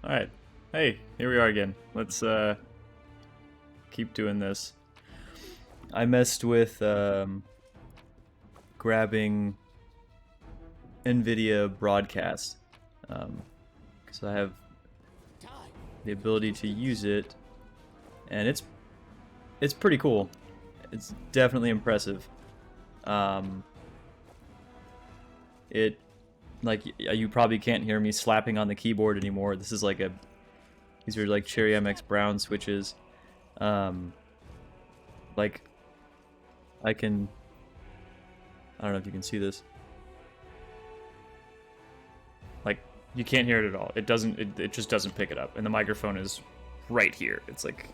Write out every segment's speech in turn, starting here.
Alright. Hey, here we are again. Let's keep doing this. I messed with grabbing NVIDIA broadcast because I have the ability to use it, and it's pretty cool. It's definitely impressive. It like you probably can't hear me slapping on the keyboard anymore. This is like these are like Cherry MX Brown switches. Like I don't know if you can see this. Like you can't hear it at all. It doesn't. It just doesn't pick it up, and the microphone is right here. It's like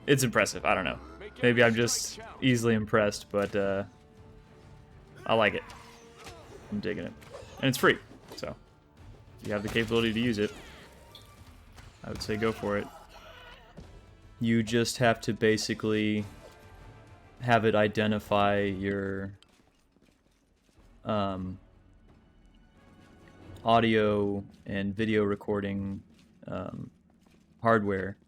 it's impressive. I don't know. Maybe I'm just easily impressed, but I like it. I'm digging it, and it's free. So if you have the capability to use it, I would say go for it. You just have to basically have it identify your audio and video recording hardware,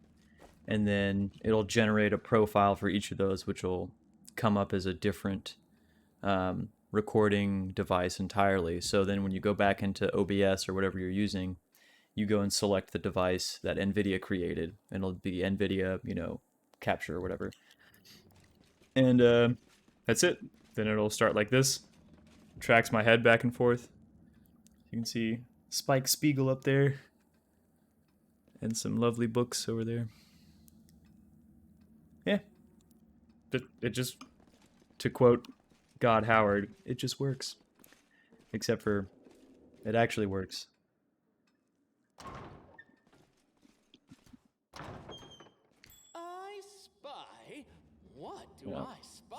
and then it'll generate a profile for each of those, which will come up as a different recording device entirely. So then when you go back into OBS or whatever you're using, you go and select the device that NVIDIA created, and it'll be NVIDIA, capture or whatever. And that's it. Then it'll start like this. Tracks my head back and forth. You can see Spike Spiegel up there. And some lovely books over there. Yeah. It just, to quote God Howard, it just works. Except for, it actually works. I spy? What do I spy?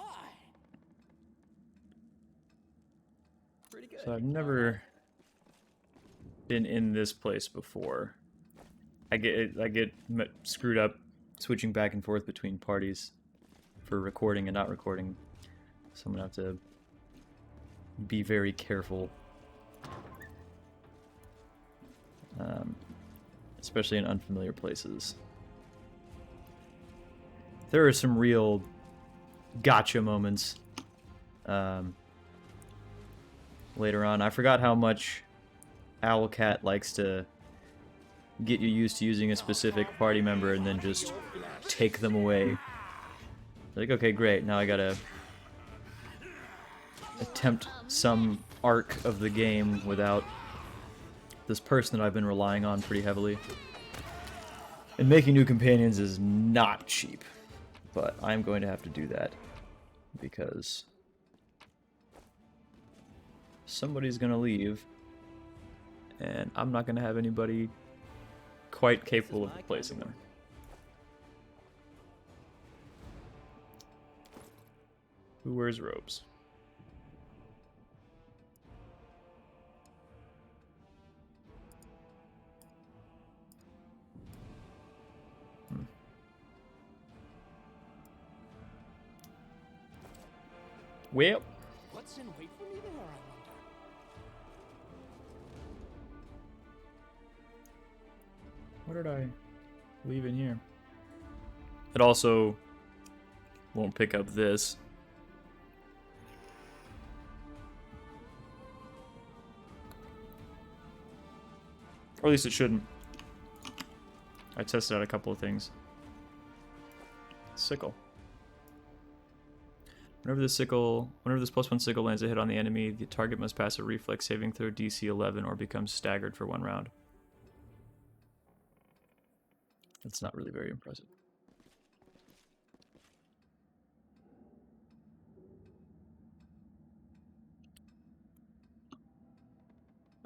Pretty good. So I've never been in this place before. I get screwed up switching back and forth between parties for recording and not recording. So I'm gonna have to be very careful, especially in unfamiliar places. There are some real gotcha moments later on. I forgot how much Owlcat likes to get you used to using a specific party member and then just take them away. Like, okay, great, now I gotta attempt some arc of the game without this person that I've been relying on pretty heavily. And making new companions is not cheap, but I'm going to have to do that because somebody's gonna leave, and I'm not gonna have anybody quite capable of replacing them. Who wears robes? Well, What's in wait for me there, I wonder? what did I leave in here? It also won't pick up this. Or at least it shouldn't. I tested out a couple of things. Sickle. Whenever this +1 sickle lands a hit on the enemy, the target must pass a reflex saving throw DC 11 or become staggered for 1 round. That's not really very impressive.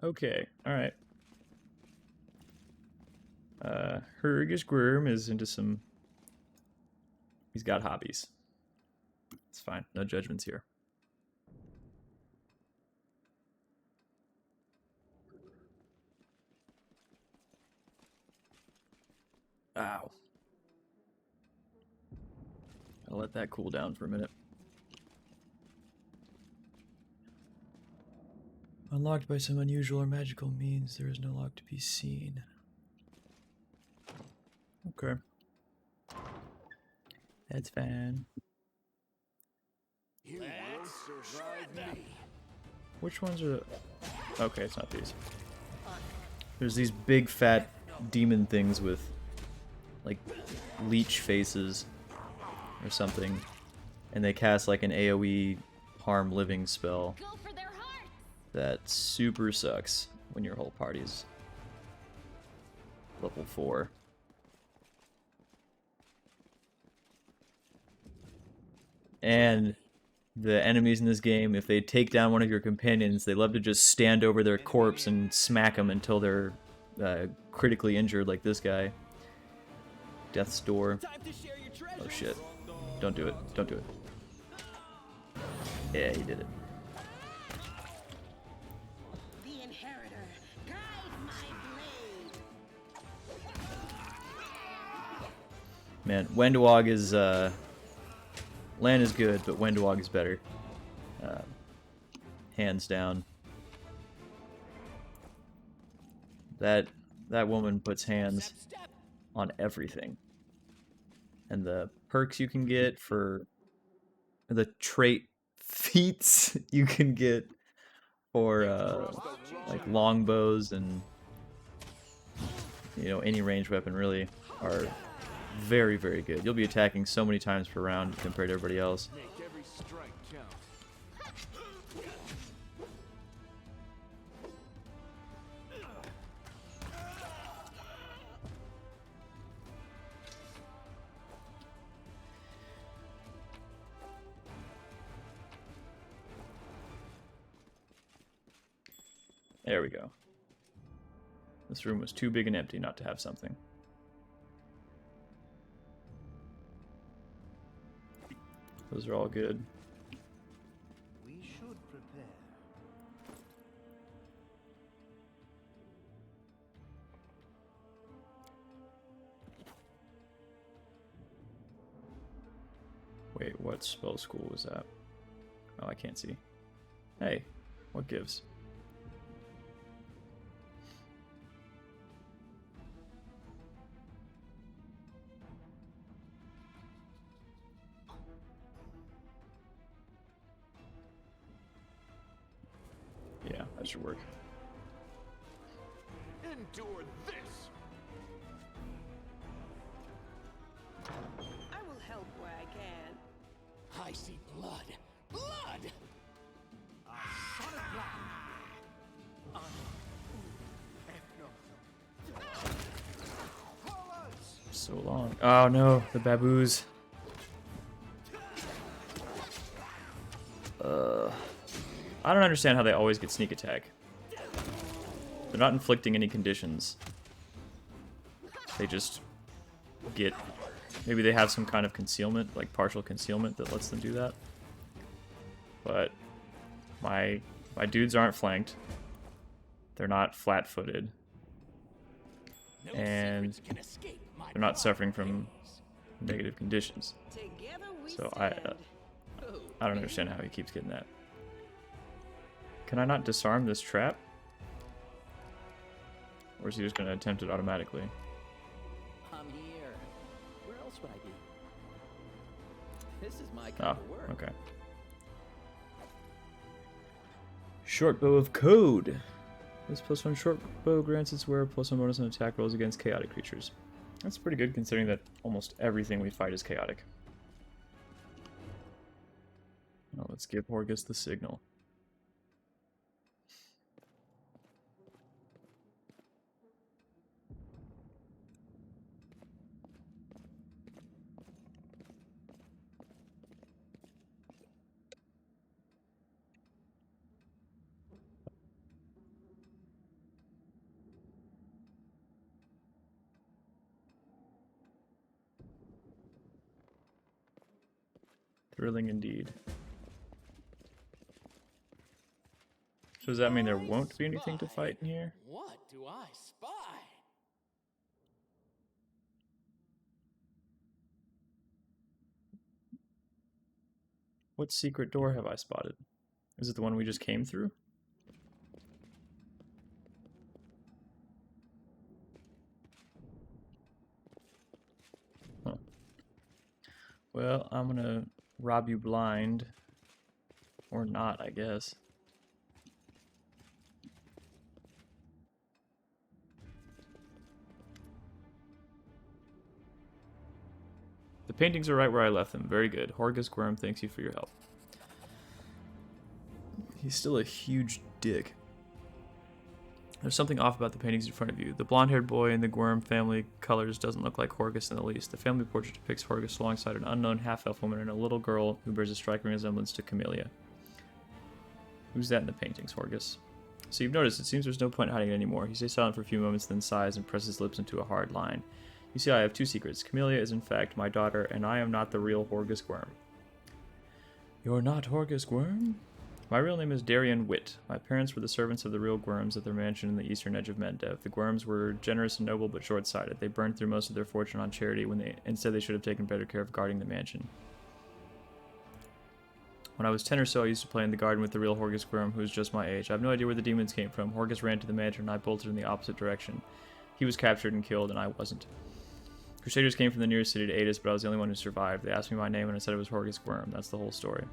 Okay, alright. Horgus Gwerms is into some... He's got hobbies. It's fine, no judgments here. Ow. I'll let that cool down for a minute. Unlocked by some unusual or magical means, there is no lock to be seen. Okay. That's fine. Let's shred them. Which ones are... Okay, it's not these. There's these big fat demon things with like leech faces or something, and they cast like an AoE harm living spell Go for their hearts. that super sucks when your whole party's level 4. And the enemies in this game, if they take down one of your companions, they love to just stand over their corpse and smack them until they're critically injured, like this guy. Death's Door. Time to share your treasure. Oh shit. Don't do it. Don't do it. Yeah, he did it. The inheritor, guide my blade. Man, Wendwog is, Lan is good, but Wendwog is better. Hands down. That woman puts hands Step. on everything. And the perks you can get for the trait feats you can get for like longbows and any ranged weapon really are very, very good. You'll be attacking so many times per round compared to everybody else. Make every strike count. There we go. This room was too big and empty not to have something. Those are all good. We should prepare. Wait, what spell school was that? Oh, I can't see. Hey, what gives? Yeah, that should work. Endure this. I will help where I can. I see blood. Blood. So long. Oh no, the baboos. I don't understand how they always get sneak attack. They're not inflicting any conditions. They just get... Maybe they have some kind of concealment, like partial concealment, that lets them do that. But my dudes aren't flanked. They're not flat-footed. No And secrets can escape my they're not suffering power. from negative conditions. Together we So stand. I don't understand how he keeps getting that. Can I not disarm this trap? Or is he just going to attempt it automatically? I'm here. Where else would I be? This is my kind Oh, of work. okay. Short Bow of Code. This +1 short bow grants its wearer +1 bonus on attack rolls against chaotic creatures. That's pretty good considering that almost everything we fight is chaotic. Now let's give Horgus the signal. Thrilling indeed. So does that mean there won't be anything to fight in here? What do I spy? What secret door have I spotted? Is it the one we just came through? Well, I'm gonna rob you blind. Or not, I guess. The paintings are right where I left them. Very good. Horgus Gwerm thanks you for your help. He's still a huge dick. There's something off about the paintings in front of you. The blonde-haired boy in the Gwerm family colors doesn't look like Horgus in the least. The family portrait depicts Horgus alongside an unknown half-elf woman and a little girl who bears a striking resemblance to Camellia. Who's that in the paintings, Horgus? So you've noticed, it seems there's no point in hiding it anymore. He stays silent for a few moments, then sighs and presses his lips into a hard line. You see, I have two secrets. Camellia is in fact my daughter, and I am not the real Horgus Gwerm. You're not Horgus Gwerm? My real name is Darian Witt. My parents were the servants of the real Gwerms at their mansion in the eastern edge of Mendev. The Gwerms were generous and noble, but short-sighted. They burned through most of their fortune on charity when instead they should have taken better care of guarding the mansion. When I was 10 or so, I used to play in the garden with the real Horgus Gwerm, who was just my age. I have no idea where the demons came from. Horgus ran to the mansion, and I bolted in the opposite direction. He was captured and killed, and I wasn't. Crusaders came from the nearest city to aid us, but I was the only one who survived. They asked me my name, and I said it was Horgus Gwerm. That's the whole story.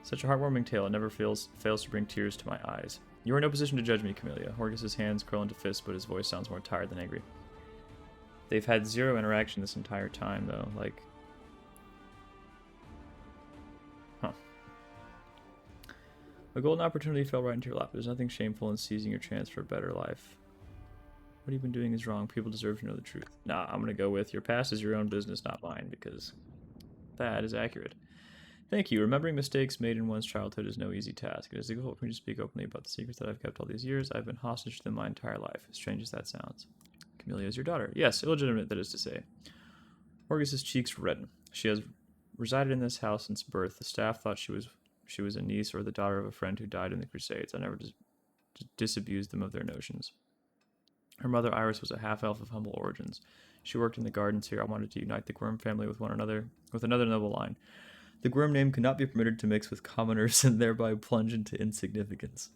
Such a heartwarming tale. It never fails to bring tears to my eyes. You are in no position to judge me, Camellia. Horgus's hands curl into fists, but his voice sounds more tired than angry. They've had zero interaction this entire time, though. Like... Huh. A golden opportunity fell right into your lap. There's nothing shameful in seizing your chance for a better life. What you've been doing is wrong. People deserve to know the truth. Nah, I'm gonna go with your past is your own business, not mine, because that is accurate. Thank you. Remembering mistakes made in one's childhood is no easy task. It is difficult for me to speak openly about the secrets that I've kept all these years. I've been hostage to them my entire life, as strange as that sounds. Camellia is your daughter. Yes, illegitimate, that is to say. Horgus's cheeks redden. She has resided in this house since birth. The staff thought she was a niece or the daughter of a friend who died in the Crusades. I never disabused them of their notions. Her mother, Iris, was a half-elf of humble origins. She worked in the gardens here. I wanted to unite the Gwerm family with another noble line. The Gwerm name could not be permitted to mix with commoners and thereby plunge into insignificance.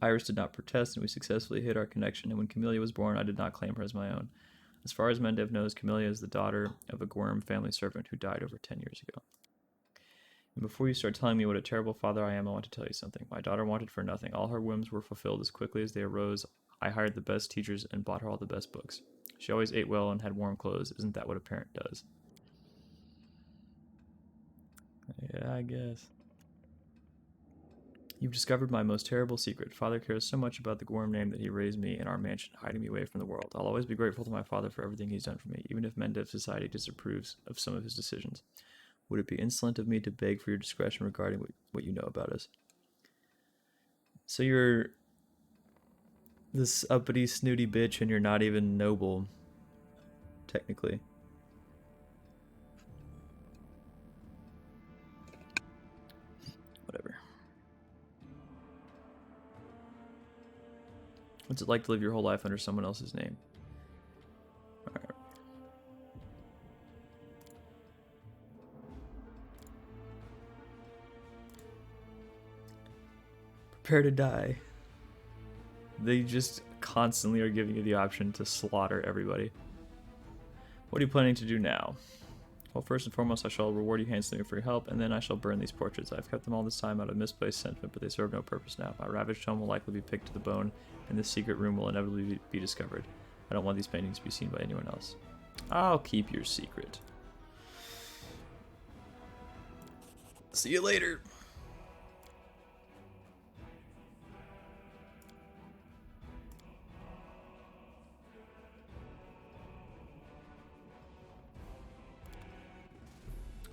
Iris did not protest, and we successfully hid our connection, and when Camellia was born, I did not claim her as my own. As far as Mendev knows, Camellia is the daughter of a Gwerm family servant who died over 10 years ago. And before you start telling me what a terrible father I am, I want to tell you something. My daughter wanted for nothing. All her whims were fulfilled as quickly as they arose. I hired the best teachers and bought her all the best books. She always ate well and had warm clothes. Isn't that what a parent does? Yeah, I guess. You've discovered my most terrible secret. Father cares so much about the Gwerm name that he raised me in our mansion, hiding me away from the world. I'll always be grateful to my father for everything he's done for me, even if Mendev society disapproves of some of his decisions. Would it be insolent of me to beg for your discretion regarding what you know about us? So you're this uppity, snooty bitch, and you're not even noble, technically. Whatever. What's it like to live your whole life under someone else's name? Alright. Prepare to die. They just constantly are giving you the option to slaughter everybody. What are you planning to do now? Well, first and foremost, I shall reward you handsomely for your help, and then I shall burn these portraits. I've kept them all this time out of misplaced sentiment, but they serve no purpose now. My ravaged home will likely be picked to the bone, and this secret room will inevitably be discovered. I don't want these paintings to be seen by anyone else. I'll keep your secret. See you later.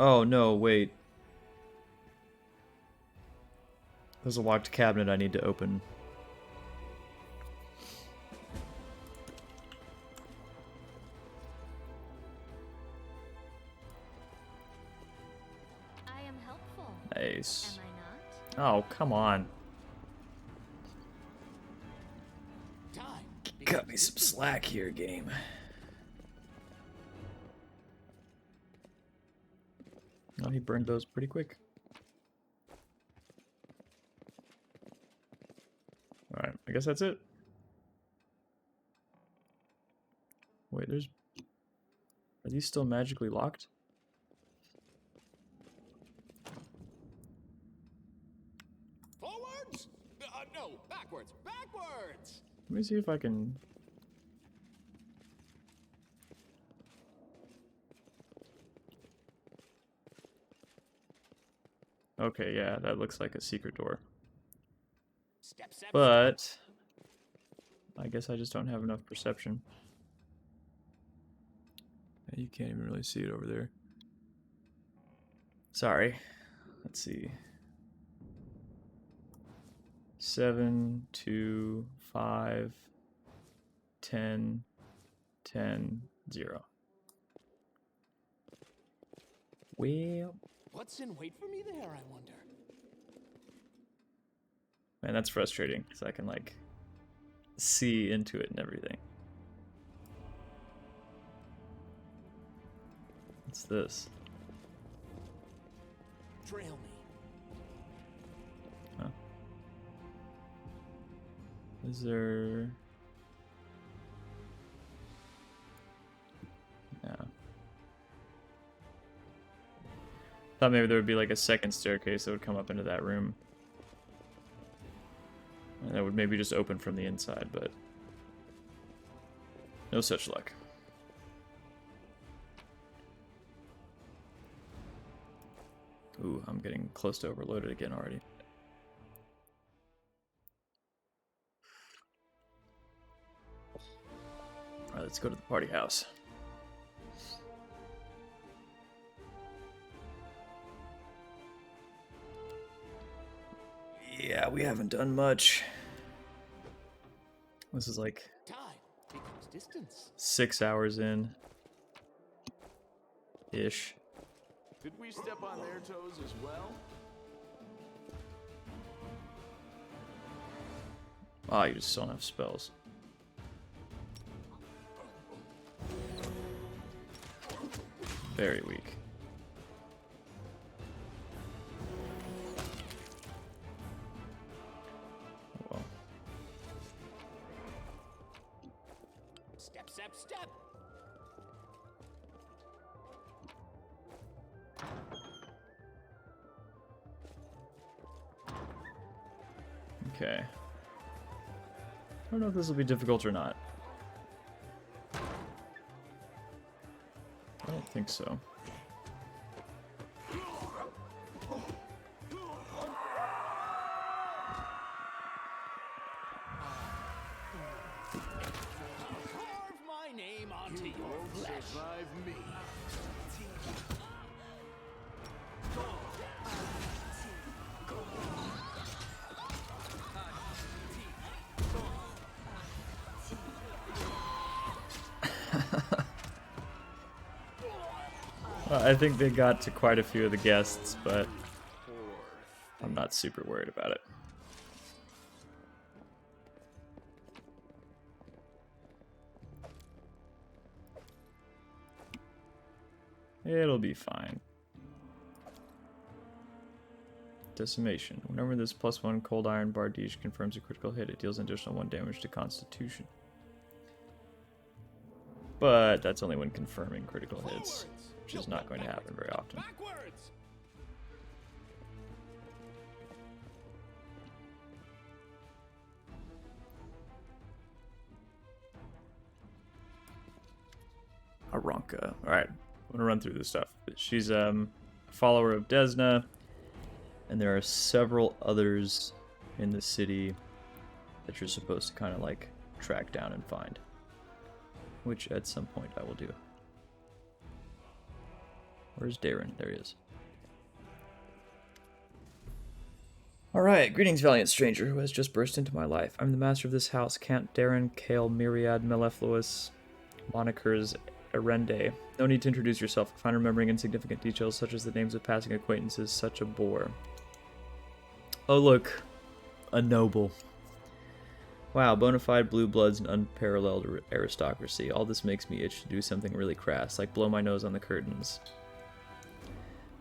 Oh, no, wait. There's a locked cabinet I need to open. I am helpful. Nice. Am I not? Oh, come on. Time. Cut me some slack here, game. Oh, he burned those pretty quick. Alright, I guess that's it. Wait, there's... Are these still magically locked? Backwards! Backwards! Let me see if I can... Okay, yeah, that looks like a secret door. Step, step, But... I guess I just don't have enough perception. You can't even really see it over there. Sorry. Let's see. 7, 2, 5, 10, 10, 0. Well, What's in wait for me there, I wonder? man, that's frustrating because I can like see into it and everything. What's this? Trail me. Huh. Is there... No. Thought maybe there would be like a second staircase that would come up into that room. And that would maybe just open from the inside, but no such luck. Ooh, I'm getting close to overloaded again already. Alright, let's go to the party house. Yeah, we haven't done much. This is like Time becomes distance. 6 hours in. Ish. Did we step on their toes as well? Ah, you just don't have spells. Very weak. Well, Step, step, step. okay. I don't know if this will be difficult or not. I don't think so. Carve my name onto your Won't flesh. survive me. I think they got to quite a few of the guests, but I'm not super worried about it. It'll be fine. Decimation. Whenever this +1 cold iron bardiche confirms a critical hit, it deals an additional 1 damage to Constitution. But that's only when confirming critical hits, which is not going to happen very often. Backwards. Aranka. Alright, I'm gonna run through this stuff. She's a follower of Desna, and there are several others in the city that you're supposed to kind of like track down and find, which at some point I will do. Where's Darren? There he is. Alright, greetings, valiant stranger who has just burst into my life. I'm the master of this house, Count Darren Kale Myriad Mellifluous, monikers Arende. No need to introduce yourself. I find remembering insignificant details such as the names of passing acquaintances such a bore. Oh look, a noble. Wow, bona fide blue bloods and unparalleled aristocracy. All this makes me itch to do something really crass, like blow my nose on the curtains.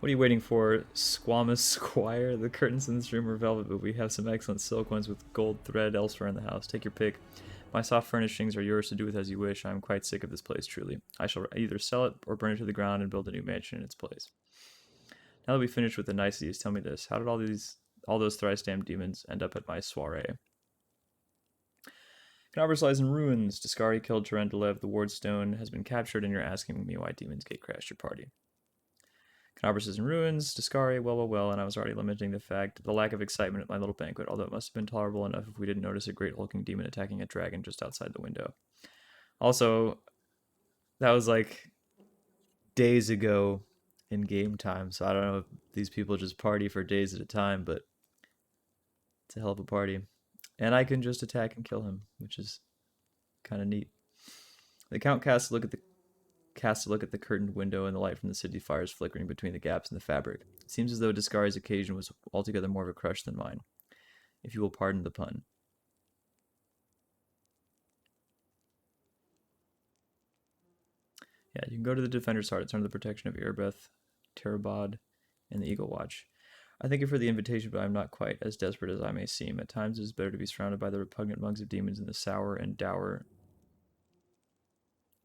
What are you waiting for, Squamous Squire? The curtains in this room are velvet, but we have some excellent silk ones with gold thread elsewhere in the house. Take your pick. My soft furnishings are yours to do with as you wish. I am quite sick of this place, truly. I shall either sell it or burn it to the ground and build a new mansion in its place. Now that we've finished with the niceties, tell me this. How did all those thrice damned demons end up at my soiree? Knaber's lies in ruins. Discari killed Tarendalev. The ward stone has been captured, and you're asking me why Demon's Gate crashed your party. Knabers is in ruins. Discari, well, and I was already lamenting the lack of excitement at my little banquet, although it must have been tolerable enough if we didn't notice a great hulking demon attacking a dragon just outside the window. Also, that was like days ago in game time, so I don't know if these people just party for days at a time, but it's a hell of a party. And I can just attack and kill him, which is kind of neat. The Count casts a look at the curtained window and the light from the city fires flickering between the gaps in the fabric. It seems as though Discari's occasion was altogether more of a crush than mine, if you will pardon the pun. Yeah, you can go to the Defender's Heart. It's under the protection of Erebeth, Terabod, and the Eagle Watch. I thank you for the invitation, but I am not quite as desperate as I may seem. At times it is better to be surrounded by the repugnant monks of demons in the sour and dour...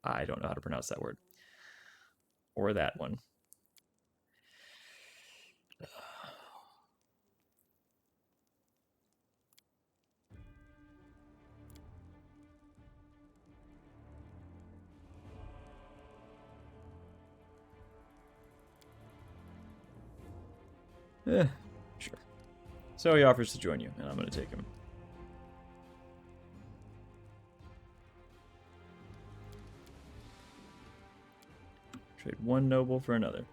I don't know how to pronounce that word. Or that one. Sure. So he offers to join you, and I'm going to take him. Trade one noble for another.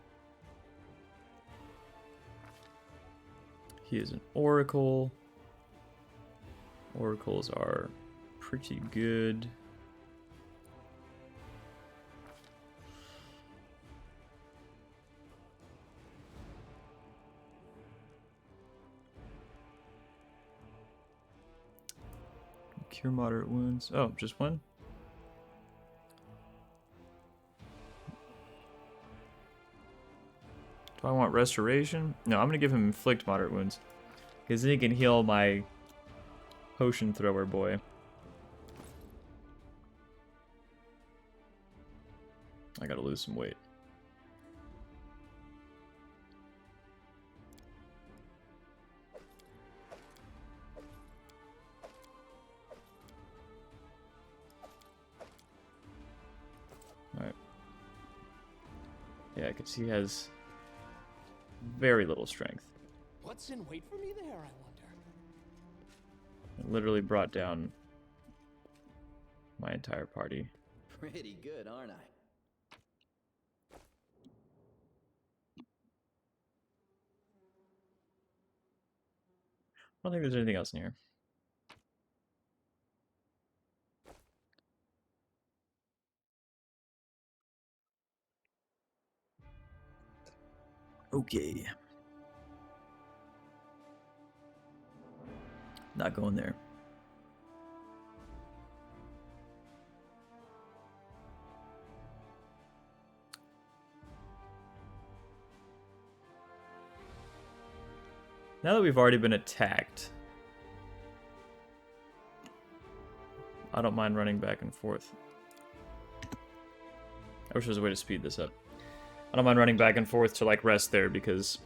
He is an oracle. Oracles are pretty good. Cure moderate wounds. Oh, just one? Do I want restoration? No, I'm going to give him inflict moderate wounds. Because then he can heal my potion thrower boy. I gotta lose some weight. Alright. Yeah, because he has very little strength. What's in wait for me there, I wonder? It literally brought down my entire party. Pretty good, aren't I? I don't think there's anything else in here. Okay. Not going there. Now that we've already been attacked, I don't mind running back and forth. I wish there was a way to speed this up. I don't mind running back and forth to like rest there because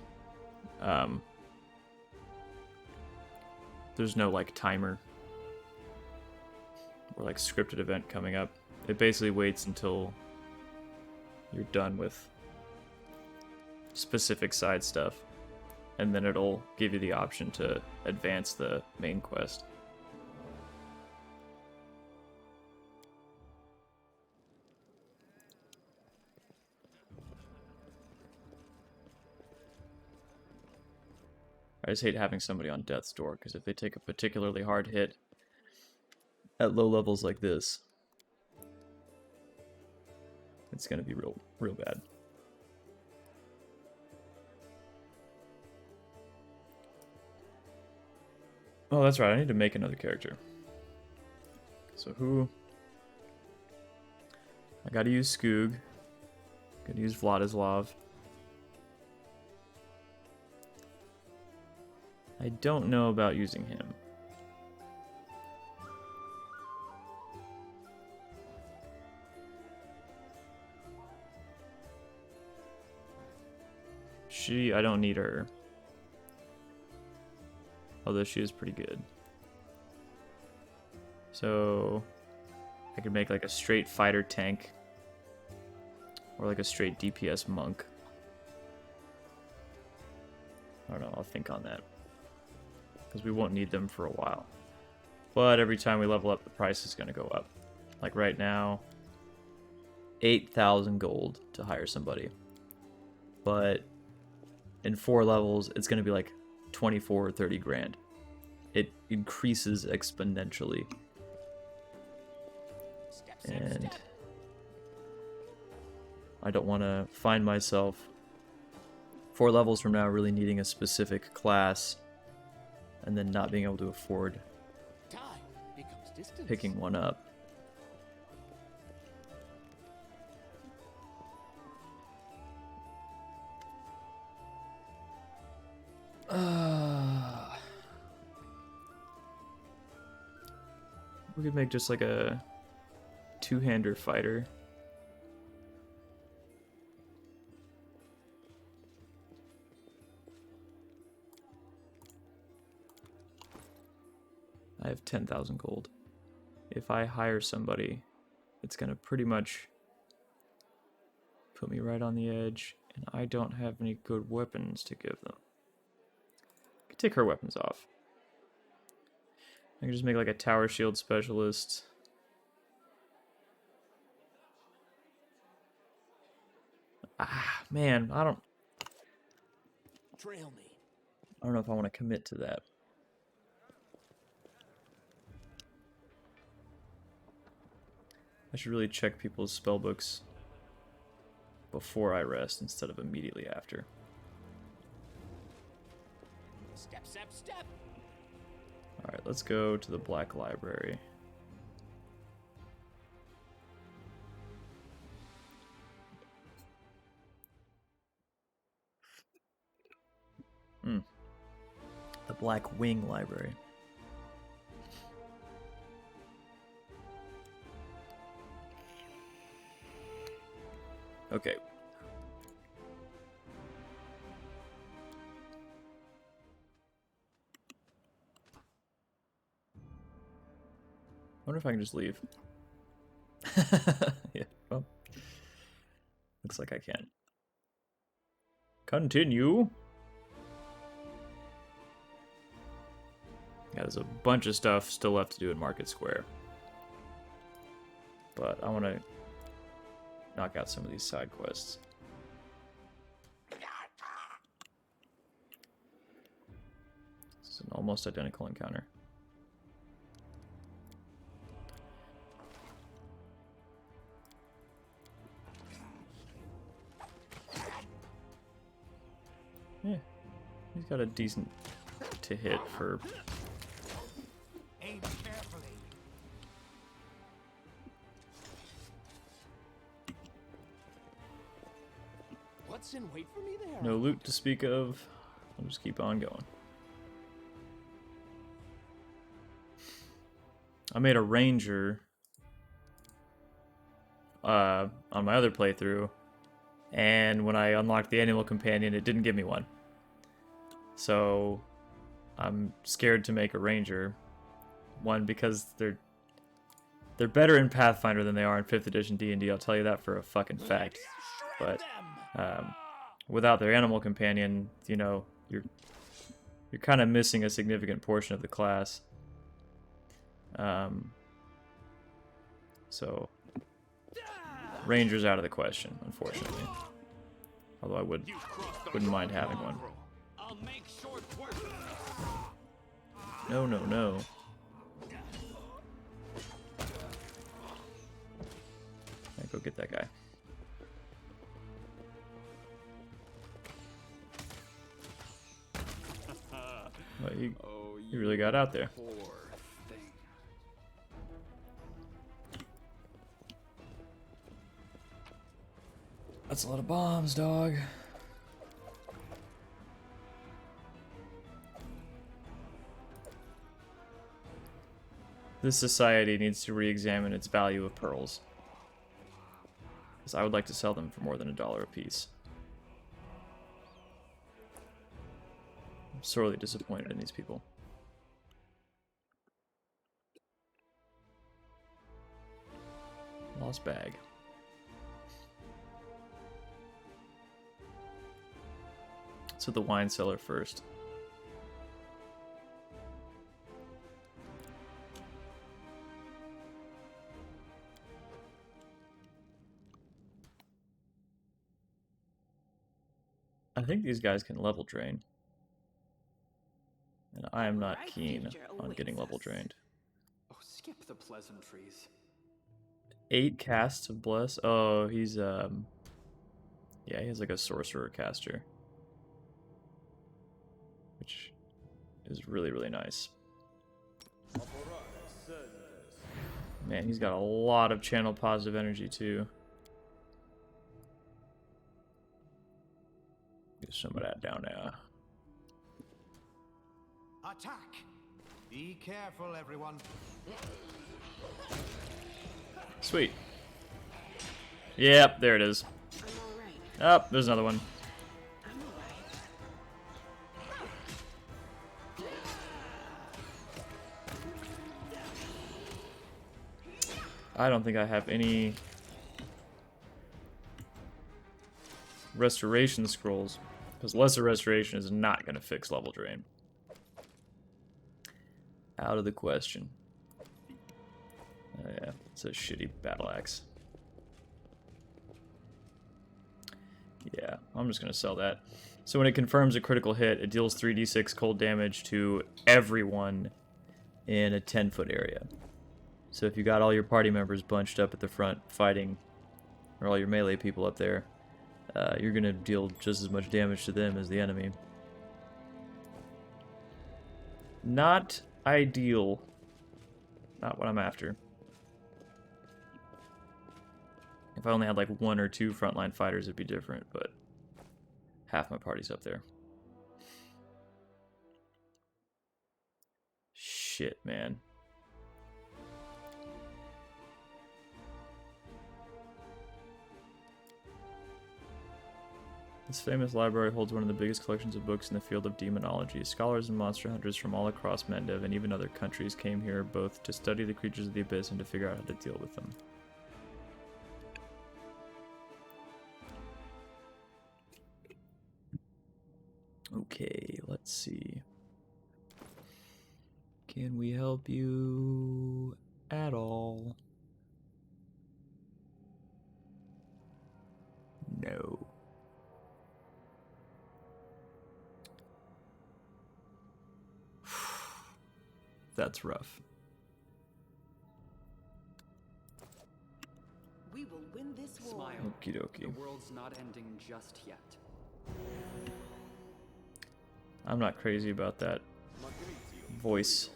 there's no like timer or like scripted event coming up. It basically waits until you're done with specific side stuff, and then it'll give you the option to advance the main quest. I just hate having somebody on death's door, because if they take a particularly hard hit at low levels like this, it's going to be real bad. Oh, that's right, I need to make another character. So who? I gotta use Skoog. Gotta use Vladislav. I don't know about using him. I don't need her. Although she is pretty good. So I could make like a straight fighter tank or like a straight DPS monk. I don't know, I'll think on that. Because we won't need them for a while. But every time we level up, the price is going to go up. Like right now, 8,000 gold to hire somebody. But in 4 levels, it's going to be like 24 or 30 grand. It increases exponentially. And I don't want to find myself 4 levels from now really needing a specific class and then not being able to afford Time becomes distance. picking one up. We could make just like a 2-hander fighter. I have 10,000 gold. If I hire somebody, it's gonna pretty much put me right on the edge, and I don't have any good weapons to give them. I could take her weapons off. I can just make like a tower shield specialist. Ah, man, I don't Trail me. know if I want to commit to that. I should really check people's spell books before I rest instead of immediately after. Step, step, step. Alright, let's go to the Black Library. The Black Wing Library. Okay. Wonder if I can just leave. Yeah, well. Looks like I can. Continue. Yeah, there's a bunch of stuff still left to do in Market Square. But I want to knock out some of these side quests. This is an almost identical encounter. Yeah, he's got a decent to hit for... Aim carefully. What's in wait for me there? No loot to speak of. I'll just keep on going. I made a ranger on my other playthrough, and when I unlocked the animal companion, it didn't give me one. So I'm scared to make a ranger. One, because they're better in Pathfinder than they are in 5th edition D&D. I'll tell you that for a fucking fact. But without their animal companion, you know, you're kind of missing a significant portion of the class. So ranger's out of the question, unfortunately. Although I wouldn't mind having one. I'll make short work. No, no, no. Yeah, go get that guy. Well, you really got out there. Poor thing. That's a lot of bombs, dog. This society needs to re-examine its value of pearls. Because I would like to sell them for more than $1 a piece. I'm sorely disappointed in these people. Lost bag. So the wine cellar first. I think these guys can level drain. And I am not Bright keen future on getting awaits level us. drained. Oh, skip the pleasantries. 8 casts of bless. Oh, he's yeah, he has like a sorcerer caster, which is really, really nice. Man, he's got a lot of channel positive energy too. Get some of that down there. Attack! Be careful, everyone. Sweet. Yep, there it is. I'm alright. Oh, there's another one. I'm alright. I don't think I have any restoration scrolls, because lesser restoration is not going to fix level drain. Out of the question. Oh yeah, it's a shitty battle axe. Yeah, I'm just going to sell that. So when it confirms a critical hit, it deals 3d6 cold damage to everyone in a 10-foot area. So if you got all your party members bunched up at the front fighting, or all your melee people up there, you're going to deal just as much damage to them as the enemy. Not ideal. Not what I'm after. If I only had like 1 or 2 frontline fighters, it'd be different, but half my party's up there. Shit, man. This famous library holds one of the biggest collections of books in the field of demonology. Scholars and monster hunters from all across Mendev and even other countries came here both to study the creatures of the abyss and to figure out how to deal with them. Okay, let's see. Can we help you at all? No. That's rough. We will win this war. Smile. Okie dokie. The world's not ending just yet. I'm not crazy about that voice.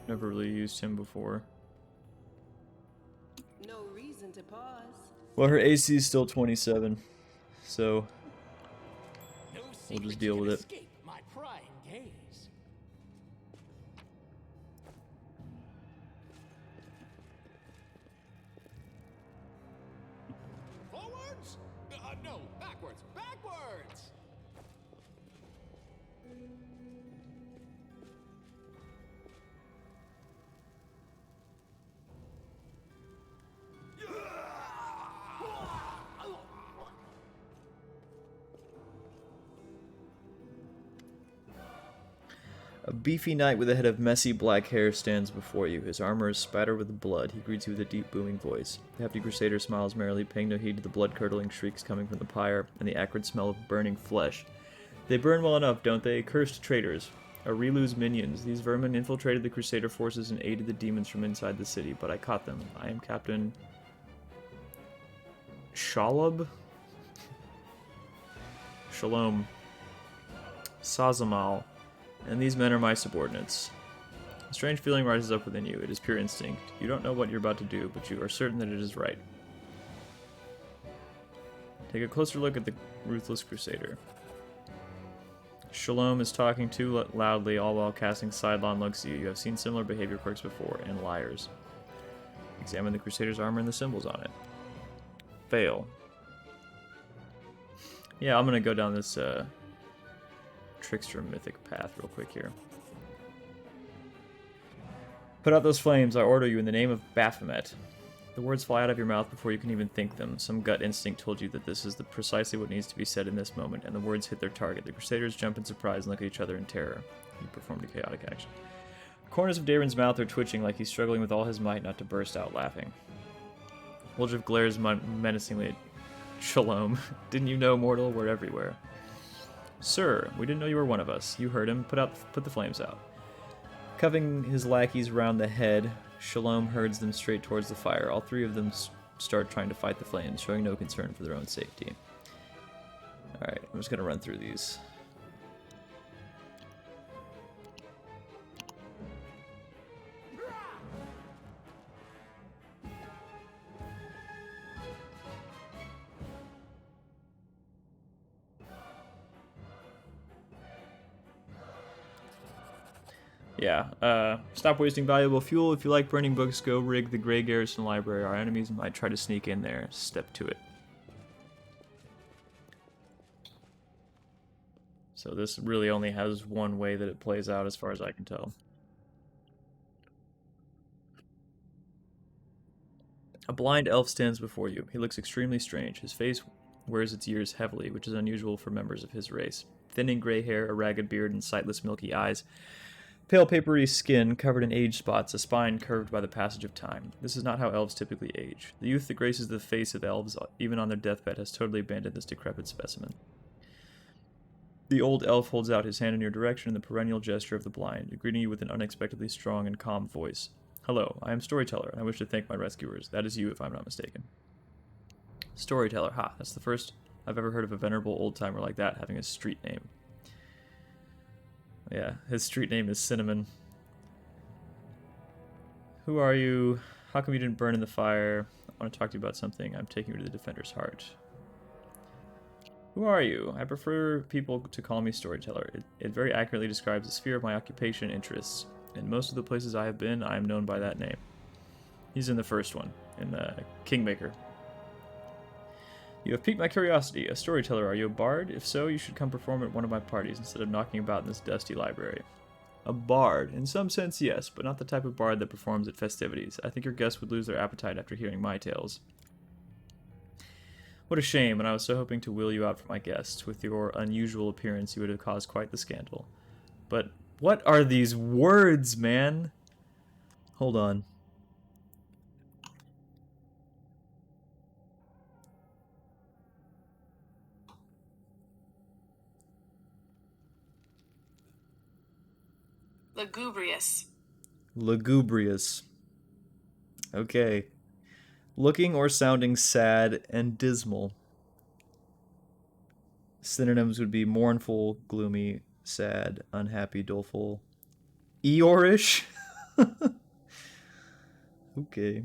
Never really used him before. No reason to pause. Well, her AC is still 27, so No we'll just secret deal can with it. escape my prying gaze. Forwards? No, backwards, backwards! A beefy knight with a head of messy black hair stands before you. His armor is spattered with blood. He greets you with a deep, booming voice. The hefty crusader smiles merrily, paying no heed to the blood-curdling shrieks coming from the pyre and the acrid smell of burning flesh. They burn well enough, don't they? Cursed traitors. Arelu's minions. These vermin infiltrated the crusader forces and aided the demons from inside the city, but I caught them. I am Captain Shalab? Shalom. Sazamal. And these men are my subordinates. A strange feeling rises up within you. It is pure instinct. You don't know what you're about to do, but you are certain that it is right. Take a closer look at the ruthless crusader. Shalom is talking too loudly, all while casting sidelong looks at you. You have seen similar behavior quirks before, and liars. Examine the crusader's armor and the symbols on it. Fail. Yeah, I'm gonna go down this, trickster mythic path real quick here. Put out those flames, I order you in the name of Baphomet. The words fly out of your mouth before you can even think them. Some gut instinct told you that this is precisely what needs to be said in this moment, and the words hit their target. The Crusaders jump in surprise and look at each other in terror. You performed a chaotic action. Corners of Daron's mouth are twitching like he's struggling with all his might not to burst out laughing. Woldriff glares menacingly at Shalom. Didn't you know, mortal? We're everywhere. Sir, we didn't know you were one of us. You heard him. Put the flames out. Covering his lackeys round the head, Shalom herds them straight towards the fire. All three of them start trying to fight the flames, showing no concern for their own safety. Alright, I'm just going to run through these. Yeah, stop wasting valuable fuel. If you like burning books, go rig the Grey Garrison Library. Our enemies might try to sneak in there. Step to it. So this really only has one way that it plays out as far as I can tell. A blind elf stands before you. He looks extremely strange. His face wears its years heavily, which is unusual for members of his race. Thinning gray hair, a ragged beard, and sightless milky eyes. Pale papery skin covered in age spots, a spine curved by the passage of time. This is not how elves typically age. The youth that graces the face of elves, even on their deathbed, has totally abandoned this decrepit specimen. The old elf holds out his hand in your direction in the perennial gesture of the blind, greeting you with an unexpectedly strong and calm voice. Hello, I am Storyteller, and I wish to thank my rescuers. That is you, if I'm not mistaken. Storyteller, ha, that's the first I've ever heard of a venerable old-timer like that having a street name. Yeah, his street name is Cinnamon. Who are you? How come you didn't burn in the fire? I want to talk to you about something. I'm taking you to the Defender's Heart. Who are you? I prefer people to call me Storyteller. It very accurately describes the sphere of my occupation and interests. In most of the places I have been, I am known by that name. He's in the first one, in the Kingmaker. You have piqued my curiosity. A storyteller, are you a bard? If so, you should come perform at one of my parties instead of knocking about in this dusty library. A bard? In some sense, yes, but not the type of bard that performs at festivities. I think your guests would lose their appetite after hearing my tales. What a shame, and I was so hoping to wheel you out for my guests. With your unusual appearance, you would have caused quite the scandal. But what are these words, man? Hold on. Lugubrious. Lugubrious. Okay. Looking or sounding sad and dismal. Synonyms would be mournful, gloomy, sad, unhappy, doleful. Eeyorish? Okay.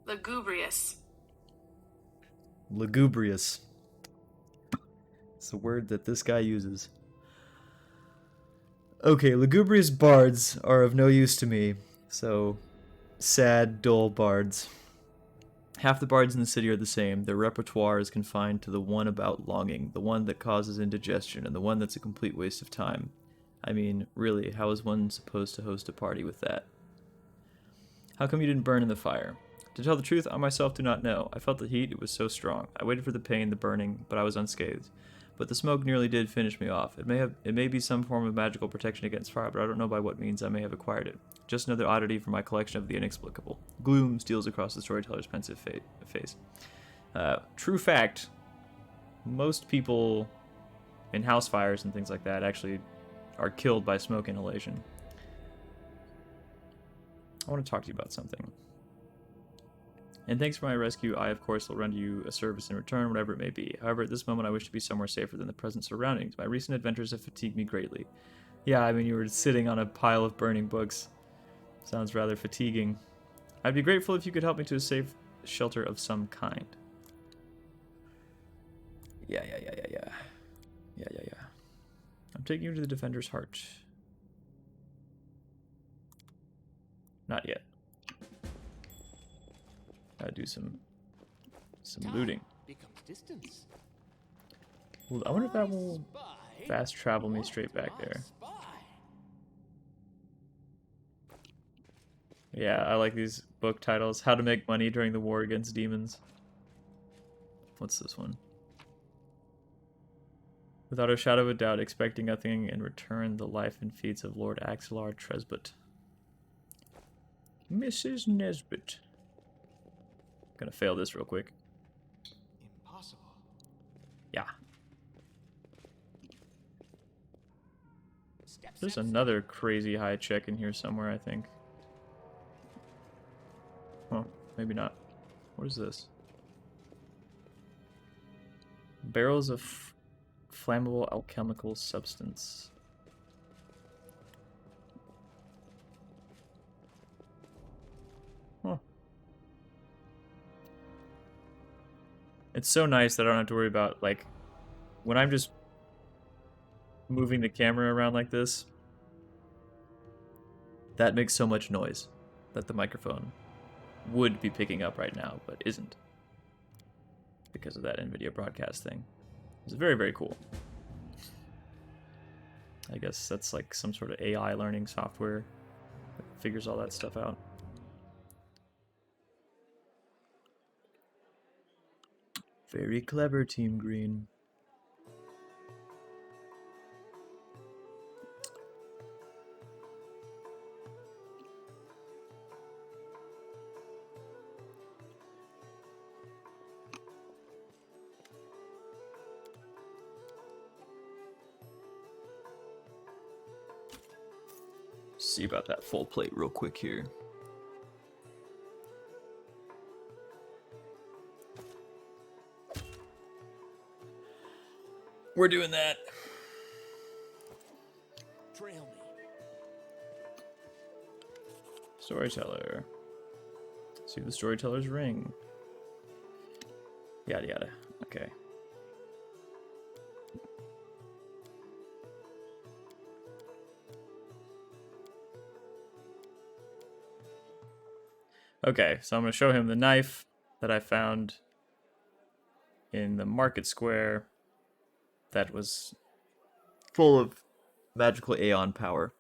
Lugubrious. Lugubrious. It's a word that this guy uses. Okay, lugubrious bards are of no use to me, so sad, dull bards. Half the bards in the city are the same. Their repertoire is confined to the one about longing, the one that causes indigestion, and the one that's a complete waste of time. I mean, really, how is one supposed to host a party with that? How come you didn't burn in the fire? To tell the truth, I myself do not know. I felt the heat, it was so strong. I waited for the pain, the burning, but I was unscathed. But the smoke nearly did finish me off. It may be some form of magical protection against fire, but I don't know by what means I may have acquired it. Just another oddity from my collection of the inexplicable. Gloom steals across the storyteller's pensive face. True fact, most people in house fires and things like that actually are killed by smoke inhalation. I want to talk to you about something. And thanks for my rescue. I, of course, will render you a service in return, whatever it may be. However, at this moment, I wish to be somewhere safer than the present surroundings. My recent adventures have fatigued me greatly. Yeah, I mean, you were sitting on a pile of burning books. Sounds rather fatiguing. I'd be grateful if you could help me to a safe shelter of some kind. Yeah. I'm taking you to the Defender's Heart. Not yet. Gotta do some looting. Becomes distance. Well, I wonder if that will fast travel me straight back there. Yeah, I like these book titles. How to Make Money During the War Against Demons. What's this one? Without a shadow of a doubt, expecting nothing in return, the life and feats of Lord Axelar Tresbot. Mrs. Nesbit. Gonna fail this real quick. Impossible. Yeah. Step, There's step, another crazy high check in here somewhere, I think. Well, maybe not. What is this? Barrels of flammable alchemical substance. Huh. It's so nice that I don't have to worry about, like, when I'm just moving the camera around like this, that makes so much noise that the microphone would be picking up right now, but isn't. Because of that NVIDIA broadcast thing. It's very, very cool. I guess that's like some sort of AI learning software that figures all that stuff out. Very clever, Team Green. See about that full plate real quick here. We're doing that. trail me. Storyteller. See the storyteller's ring. Yada yada. Okay. Okay, so I'm going to show him the knife that I found in the market square that was full of magical Aeon power.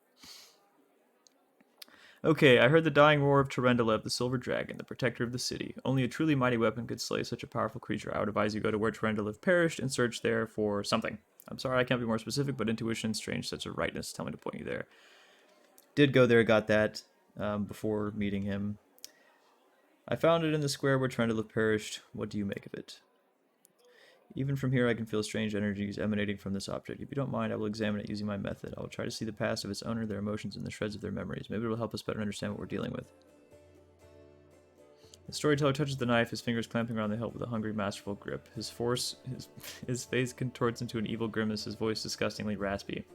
Okay, I heard the dying roar of Terendalev, the Silver Dragon, the protector of the city. Only a truly mighty weapon could slay such a powerful creature. I would advise you go to where Terendalev perished and search there for something. I'm sorry I can't be more specific, but intuition, strange sense of rightness tell me to point you there. Did go there, got that before meeting him. I found it in the square where Terendalev perished. What do you make of it? Even from here, I can feel strange energies emanating from this object. If you don't mind, I will examine it using my method. I will try to see the past of its owner, their emotions, and the shreds of their memories. Maybe it will help us better understand what we're dealing with. The storyteller touches the knife, his fingers clamping around the hilt with a hungry, masterful grip. His face contorts into an evil grimace, his voice disgustingly raspy.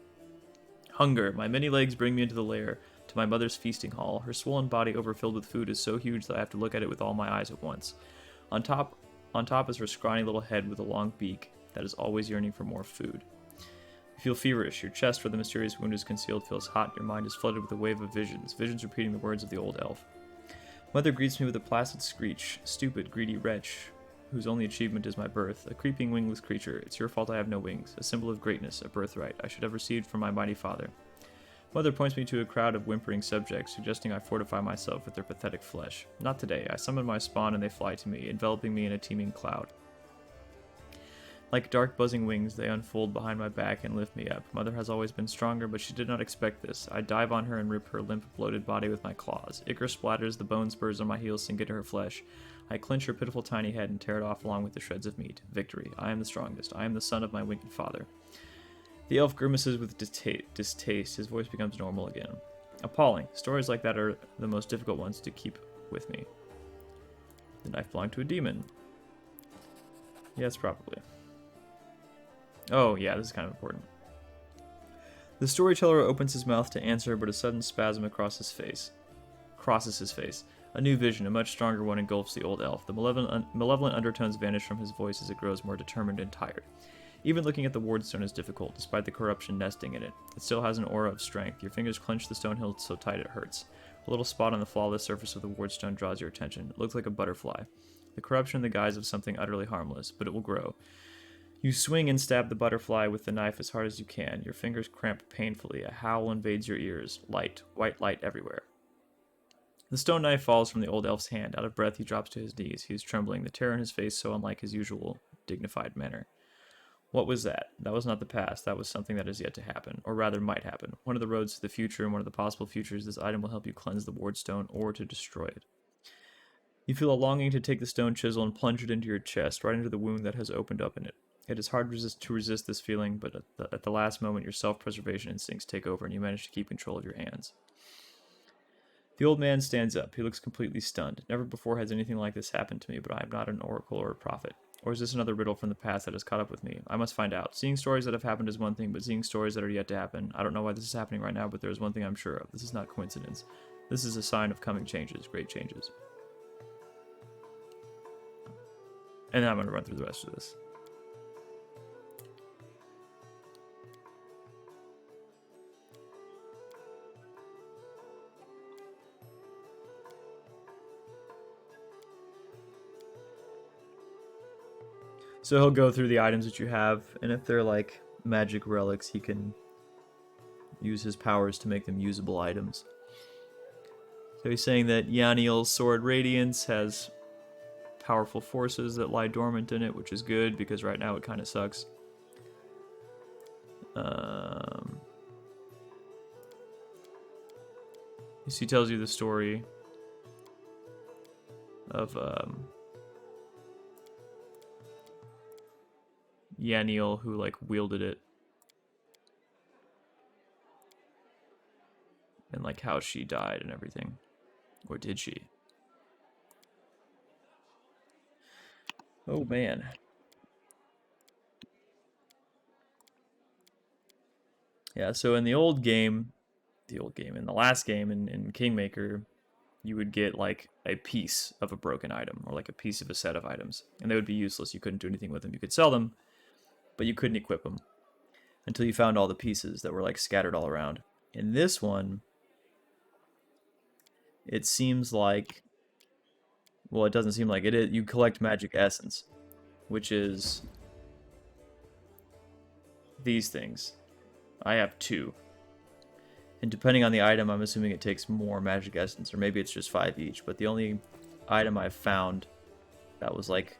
Hunger. My many legs bring me into the lair, to my mother's feasting hall. Her swollen body overfilled with food is so huge that I have to look at it with all my eyes at once. On top is her scrawny little head with a long beak that is always yearning for more food. You feel feverish. Your chest, where the mysterious wound is concealed, feels hot. Your mind is flooded with a wave of visions repeating the words of the old elf. Mother greets me with a placid screech. Stupid, greedy wretch, whose only achievement is my birth. A creeping, wingless creature. It's your fault I have no wings. A symbol of greatness, a birthright I should have received from my mighty father. Mother points me to a crowd of whimpering subjects, suggesting I fortify myself with their pathetic flesh. Not today. I summon my spawn and they fly to me, enveloping me in a teeming cloud. Like dark buzzing wings, they unfold behind my back and lift me up. Mother has always been stronger, but she did not expect this. I dive on her and rip her limp, bloated body with my claws. Ichor splatters, the bone spurs on my heels sink into her flesh. I clench her pitiful tiny head and tear it off along with the shreds of meat. Victory. I am the strongest. I am the son of my wicked father. The elf grimaces with distaste. His voice becomes normal again. Appalling. Stories like that are the most difficult ones to keep with me. The knife belonged to a demon. Yes, probably. Oh, yeah, this is kind of important. The storyteller opens his mouth to answer, but a sudden spasm crosses his face. A new vision, a much stronger one, engulfs the old elf. The malevolent undertones vanish from his voice as it grows more determined and tired. Even looking at the wardstone is difficult, despite the corruption nesting in it. It still has an aura of strength. Your fingers clench the stone hilt so tight it hurts. A little spot on the flawless surface of the wardstone draws your attention. It looks like a butterfly. The corruption in the guise of something utterly harmless, but it will grow. You swing and stab the butterfly with the knife as hard as you can. Your fingers cramp painfully. A howl invades your ears. Light. White light everywhere. The stone knife falls from the old elf's hand. Out of breath, he drops to his knees. He is trembling, the terror in his face so unlike his usual dignified manner. What was that? That was not the past. That was something that is yet to happen, or rather might happen. One of the roads to the future, and one of the possible futures, this item will help you cleanse the ward stone or to destroy it. You feel a longing to take the stone chisel and plunge it into your chest, right into the wound that has opened up in it. It is hard to resist this feeling, but at the last moment, your self-preservation instincts take over, and you manage to keep control of your hands. The old man stands up. He looks completely stunned. Never before has anything like this happened to me, but I am not an oracle or a prophet. Or is this another riddle from the past that has caught up with me? I must find out. Seeing stories that have happened is one thing, but seeing stories that are yet to happen, I don't know why this is happening right now, but there is one thing I'm sure of. This is not coincidence. This is a sign of coming changes, great changes. And then I'm going to run through the rest of this. So he'll go through the items that you have, and if they're like magic relics, he can use his powers to make them usable items. So he's saying that Yaniel's Sword Radiance has powerful forces that lie dormant in it, which is good, because right now it kind of sucks. He tells you the story of Yaniel, who like wielded it, and like how she died and everything. Or did she? Oh man. Yeah, so in the in the last game in Kingmaker, you would get like a piece of a broken item or like a piece of a set of items, and they would be useless. You couldn't do anything with them. You could sell them, but you couldn't equip them until you found all the pieces that were like scattered all around. In this one, it seems like, well, it doesn't seem like it is. You collect magic essence, which is these things. I have 2. And depending on the item, I'm assuming it takes more magic essence, or maybe it's just 5 each. But the only item I've found that was like,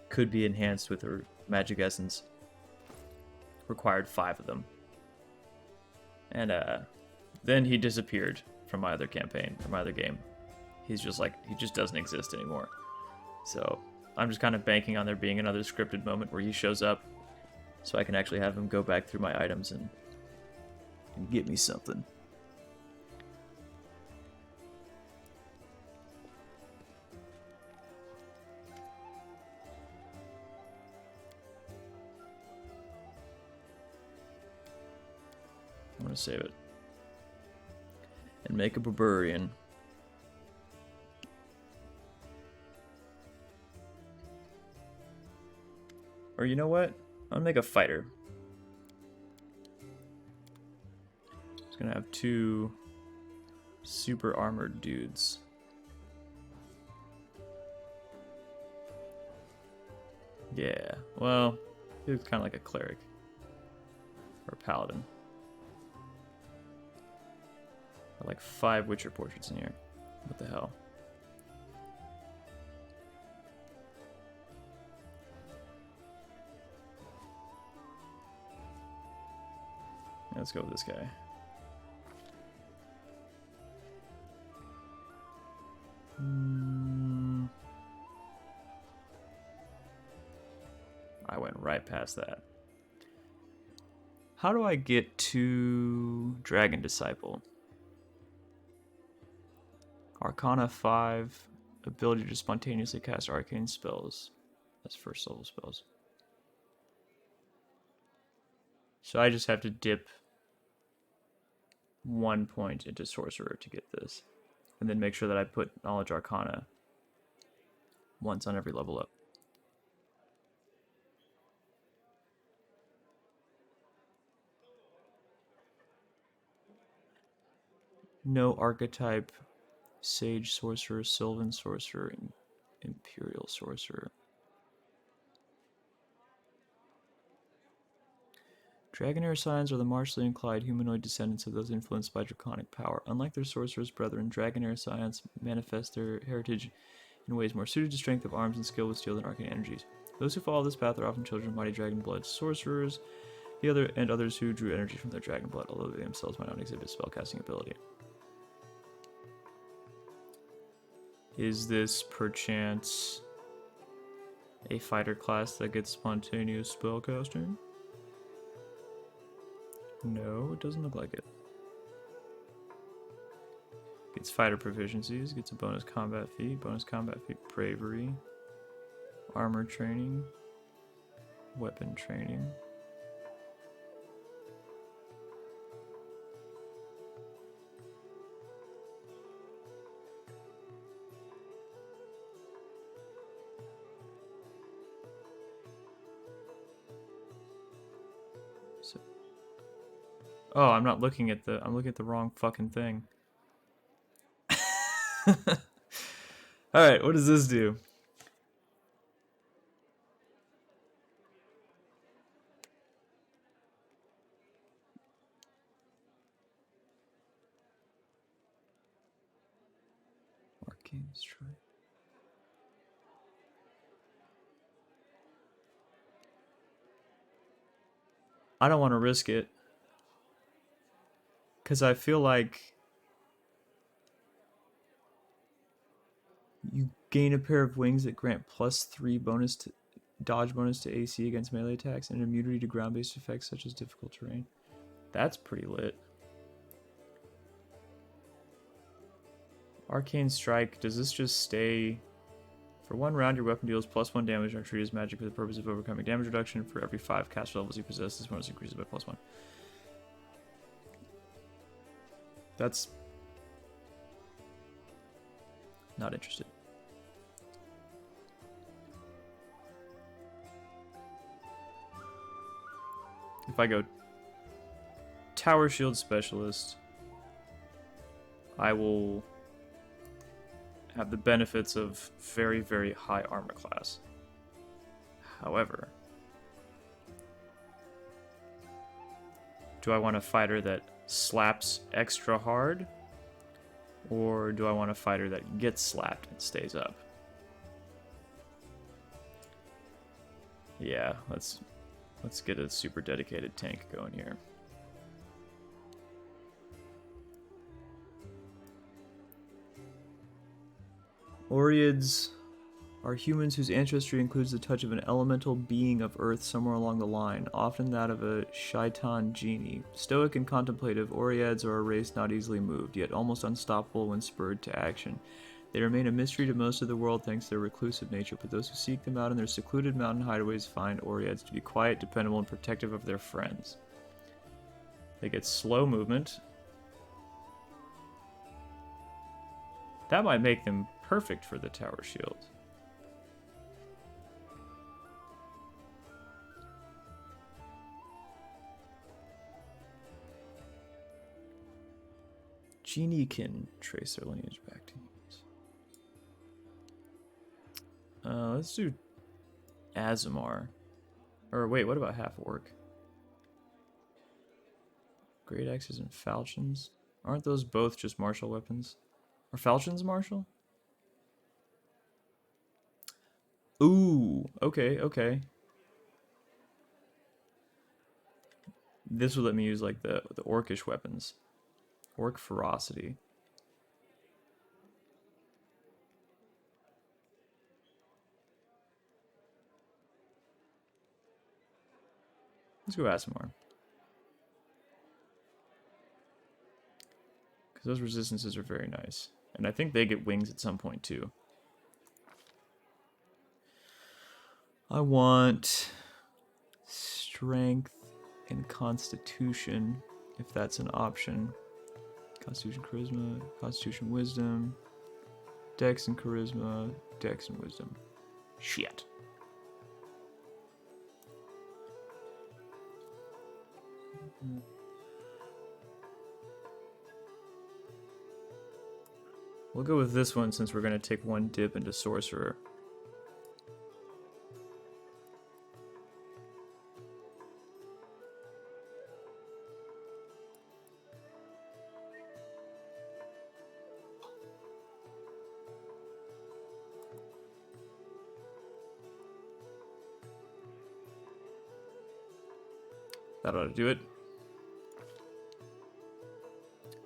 could be enhanced with a magic essence required 5 of them. And then he disappeared from my other campaign, from my other game. He's just like, he just doesn't exist anymore. So I'm just kind of banking on there being another scripted moment where he shows up, so I can actually have him go back through my items and get me something. I'm gonna save it and make a barbarian. Or you know what? I'm gonna make a fighter. It's gonna have 2 super armored dudes. Yeah, well, he looks kind of like a cleric or a paladin. Like 5 Witcher portraits in here. What the hell? Let's go with this guy. I went right past that. How do I get to Dragon Disciple? Arcana 5, ability to spontaneously cast arcane spells. That's first level spells. So I just have to dip 1 point into Sorcerer to get this. And then make sure that I put Knowledge Arcana once on every level up. No archetype. Sage Sorcerer, Sylvan Sorcerer, and Imperial Sorcerer. Dragonair Scions are the martially inclined humanoid descendants of those influenced by draconic power. Unlike their sorcerer's brethren, Dragonair Scions manifest their heritage in ways more suited to strength of arms and skill with steel than arcane energies. Those who follow this path are often children of mighty dragon blood sorcerers, and others who drew energy from their dragon blood, although they themselves might not exhibit spellcasting ability. Is this perchance a fighter class that gets spontaneous spellcasting? No, it doesn't look like it. Gets fighter proficiencies, gets a bonus combat feat bravery, armor training, weapon training. Oh, I'm not looking at the... I'm looking at the wrong fucking thing. Alright, what does this do? Arcane Strike. I don't want to risk it. Because I feel like you gain a pair of wings that grant +3 bonus to dodge bonus to AC against melee attacks and immunity to ground-based effects such as difficult terrain. That's pretty lit. Arcane Strike, does this just stay... For 1 round, your weapon deals +1 damage and are treated as magic for the purpose of overcoming damage reduction. For every 5 caster levels you possess, this bonus increases by +1. That's... not interested. If I go Tower Shield Specialist, I will have the benefits of very, very high armor class. However, do I want a fighter that slaps extra hard? Or do I want a fighter that gets slapped and stays up? Yeah, let's get a super dedicated tank going here. Oreads are humans whose ancestry includes the touch of an elemental being of Earth somewhere along the line, often that of a shaitan genie. Stoic and contemplative, Oreads are a race not easily moved, yet almost unstoppable when spurred to action. They remain a mystery to most of the world thanks to their reclusive nature, but those who seek them out in their secluded mountain hideaways find Oreads to be quiet, dependable, and protective of their friends. They get slow movement. That might make them perfect for the tower shield. Genie can trace their lineage back to humans. Let's do Azamar. Or wait, what about half orc? Great axes and falchions. Aren't those both just martial weapons? Are falchions martial? Ooh, okay, okay. This would let me use like the orcish weapons. Orc ferocity. Let's go Asimar. Because those resistances are very nice. And I think they get wings at some point too. I want strength and constitution, if that's an option. Constitution, charisma, constitution, wisdom, dex and charisma, dex and wisdom. Shit. We'll go with this one since we're going to take one dip into sorcerer. That ought to do it.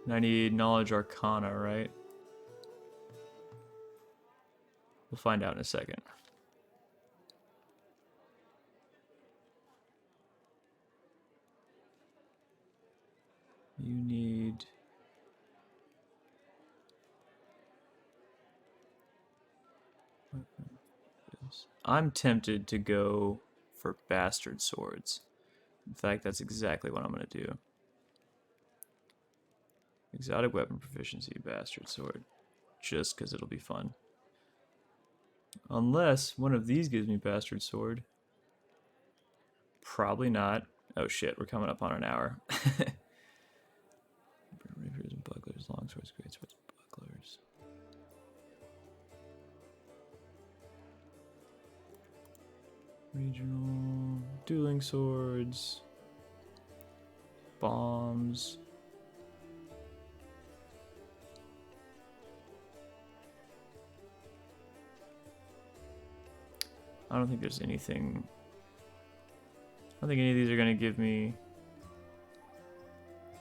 And I need Knowledge Arcana, right? We'll find out in a second. You need... I'm tempted to go for Bastard Swords. In fact, that's exactly what I'm going to do. Exotic Weapon Proficiency, Bastard Sword. Just because it'll be fun. Unless one of these gives me Bastard Sword. Probably not. Oh shit, we're coming up on an hour. Rapiers and bucklers, longswords, greatswords, bucklers. Regional, dueling swords, bombs. I don't think there's anything. I don't think any of these are going to give me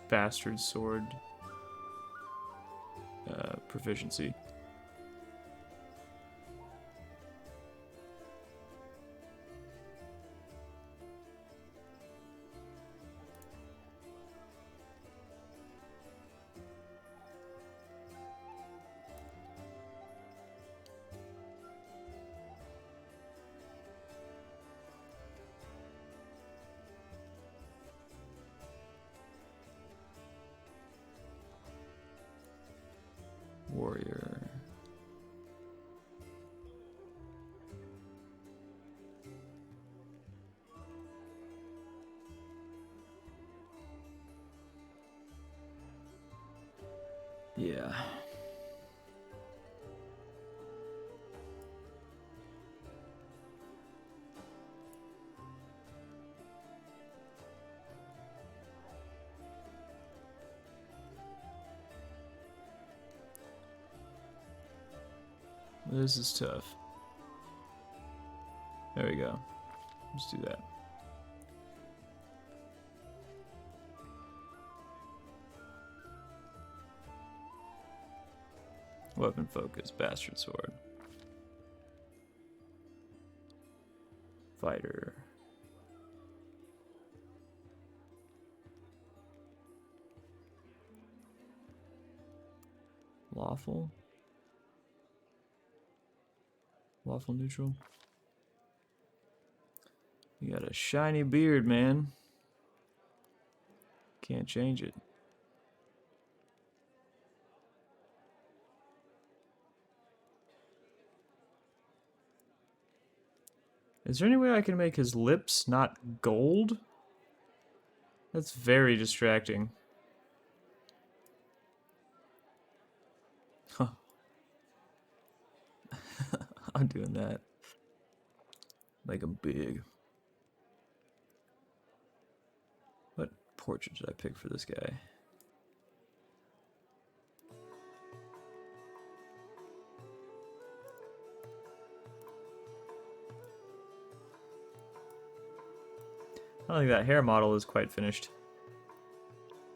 Bastard Sword proficiency. Warrior. Yeah. This is tough. There we go. Let's do that. Weapon focus, Bastard Sword. Fighter. Lawful. Lawful neutral. You got a shiny beard, man. Can't change it. Is there any way I can make his lips not gold? That's very distracting. Huh. I'm doing that. Make him big. What portrait did I pick for this guy? I don't think that hair model is quite finished.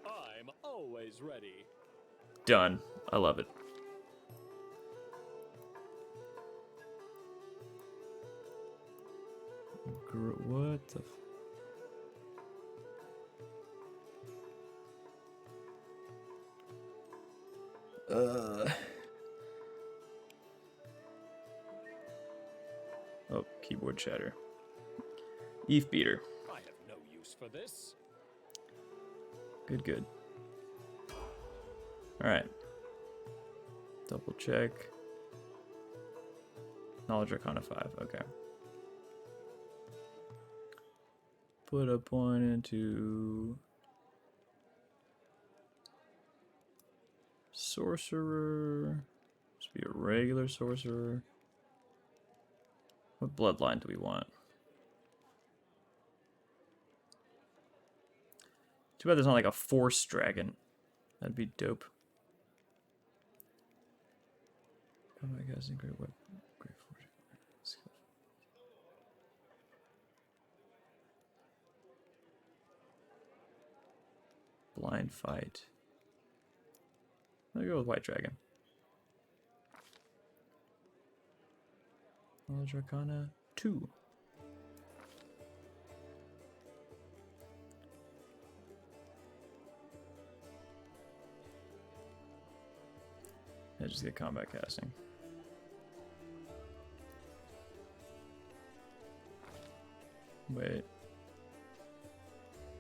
I'm always ready. Done. I love it. What the Oh, keyboard chatter. Eve beater. I have no use for this. Good, good. Alright. Double check. Knowledge Arcana 5, okay. Put a point into sorcerer. Just be a regular sorcerer. What bloodline do we want? Too bad there's not like a force dragon. That'd be dope. Oh my gosh, great weapon. Great force. Blind fight. I'll go with White Dragon. Knowledge Arcana 2. I just get combat casting. Wait.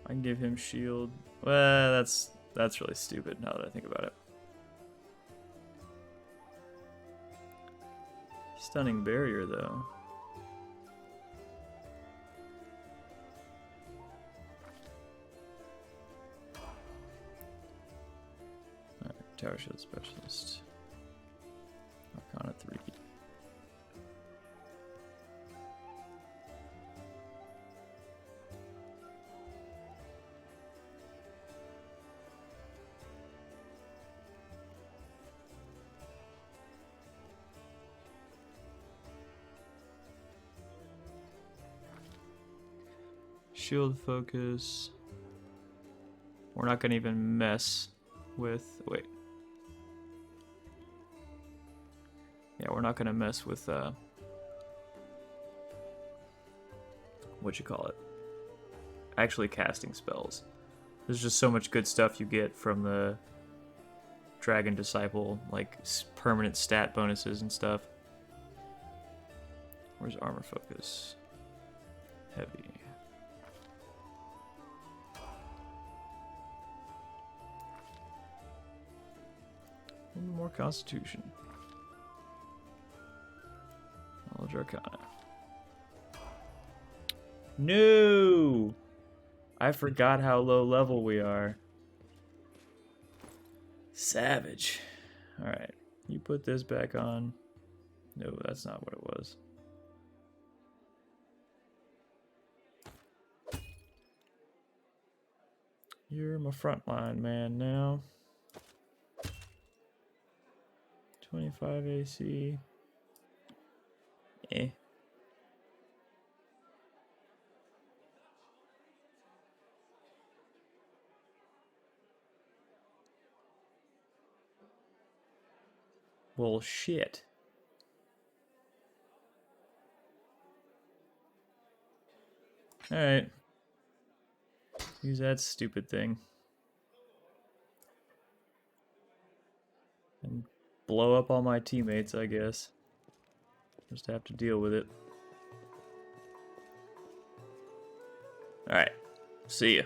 I can give him shield. Well, that's really stupid now that I think about it. Stunning barrier though. Alright, Tower Shield Specialist. Arcana 3. Shield focus. We're not gonna even mess with. Wait. Yeah, we're not gonna mess with. What you call it? Actually, casting spells. There's just so much good stuff you get from the Dragon Disciple, like permanent stat bonuses and stuff. Where's armor focus? Heavy. And more Constitution. Knowledge Arcana. No! I forgot how low level we are. Savage. Alright. You put this back on. No, that's not what it was. You're my frontline man now. 25 AC. Eh. Well, shit. Alright. Use that stupid thing. And blow up all my teammates, I guess. Just have to deal with it. Alright. See ya.